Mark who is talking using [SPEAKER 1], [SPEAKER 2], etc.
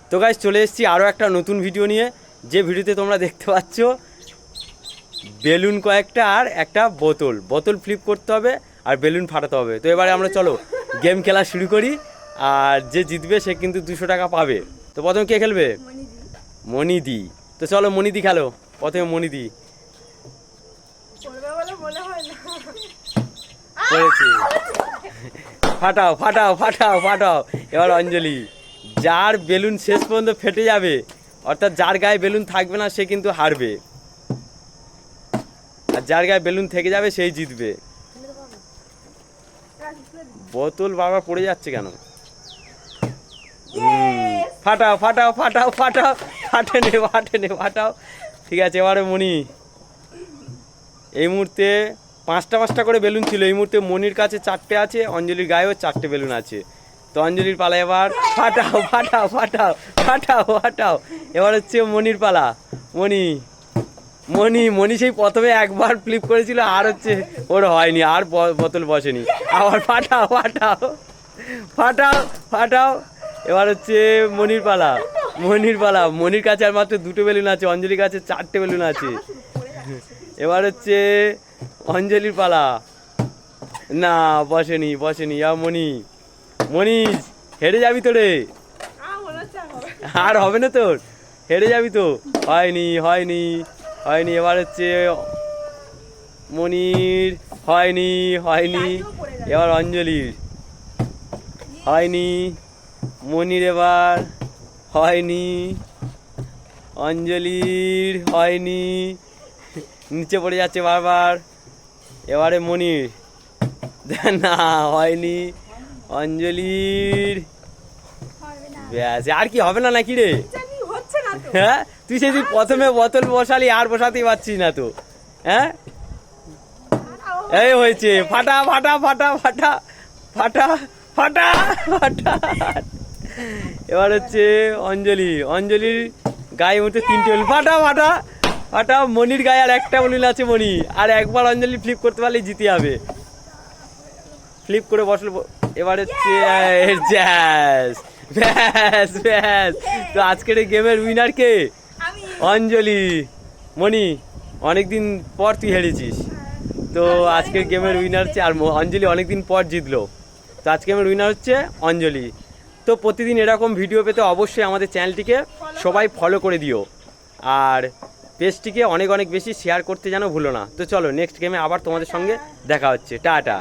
[SPEAKER 1] তো গাইস চলে এসেছি আরও একটা নতুন ভিডিও নিয়ে, যে ভিডিওতে তোমরা দেখতে পাচ্ছ বেলুন কয়েকটা আর একটা বোতল ফ্লিপ করতে হবে আর বেলুন ফাটাতে হবে। তো এবারে আমরা চলো গেম খেলা শুরু করি, আর যে জিতবে সে কিন্তু 200 টাকা পাবে। তো প্রথমে কে খেলবে? মনিদি। তো চলো মনিদি খেলো, প্রথমে মনিদি ফাটাও ফাটাও ফাটাও ফাটাও। এবার অঞ্জলি। যার বেলুন শেষ পর্যন্ত ফেটে যাবে, অর্থাৎ যার গায়ে বেলুন থাকবে না সে কিন্তু হারবে, আর যার গায়ে বেলুন থেকে যাবে সেই জিতবে। বোতল বারবার পড়ে যাচ্ছে কেন? ফাটাও ফাটাও ফাটাও ফাটাও, ফাটেনে ফাটাও। ঠিক আছে, এবারে মনি। এই মুহূর্তে পাঁচটা করে বেলুন ছিল, এই মুহূর্তে মনির কাছে 4টে আছে, অঞ্জলির গায়েও 4টে বেলুন আছে। তো অঞ্জলির পালা, এবার ফাটাও ফাটাও ফাটাও ফাটাও ফাটাও। এবার হচ্ছে মনির পালা। মনি সেই প্রথমে একবার ফ্লিপ করেছিল, আর হচ্ছে ওর হয়নি, আর বোতল বসেনি। আবার ফাটাও ফাটাও ফাটাও ফাটাও। এবার হচ্ছে মনির পালা। মনির কাছে আর মাত্র 2টো বেলুন আছে, অঞ্জলির কাছে 4টে বেলুন আছে। এবার হচ্ছে অঞ্জলির পালা। না, বসেনি। আর মনি হেরে যাবি তো রে, আর হবে না তোর, হেরে যাবি তো। হয়নি। এবার হচ্ছে মনির, হয়নি। এবার অঞ্জলির, হয়নি। মনির এবার হয়নি, অঞ্জলির হয়নি, নিচে পড়ে যাচ্ছে বারবার। এবারে মনির, না হয়নি, অঞ্জলির। ব্যাস, আর কি হবে না নাকি রে? হ্যাঁ, তুই সেদিন প্রথমে বোতল বসালি, আর বসাতেই পারছিস না তো। হ্যাঁ, এই হয়েছে। ফাটা ফাটা ফাটা ফাটা ফাটা ফাটা ফাটা। এবার হচ্ছে অঞ্জলির গায়ে মধ্যে 3টে বেলুন। ফাটা ফাটা ফাটা। মনির গায়ে আর একটা বেলুন আছে, মনি আর একবার অঞ্জলি ফ্লিপ করতে পারলে জিতে যাবে। ফ্লিপ করে বসল। এবার হচ্ছে ব্যাস। তো আজকের এই গেমের উইনার কে? অঞ্জলি। মনি, অনেকদিন পর তুই হেরেছিস, তো আজকের গেমের উইনার হচ্ছে, আর অঞ্জলি অনেকদিন পর জিতলো, তো আজকে গেমের উইনার হচ্ছে অঞ্জলি। তো প্রতিদিন এরকম ভিডিও পেতে অবশ্যই আমাদের চ্যানেলটিকে সবাই ফলো করে দিও, আর পেজটিকে অনেক বেশি শেয়ার করতে যেন ভুলো না। তো চলো নেক্সট গেমে আবার তোমাদের সঙ্গে দেখা হচ্ছে। টাটা।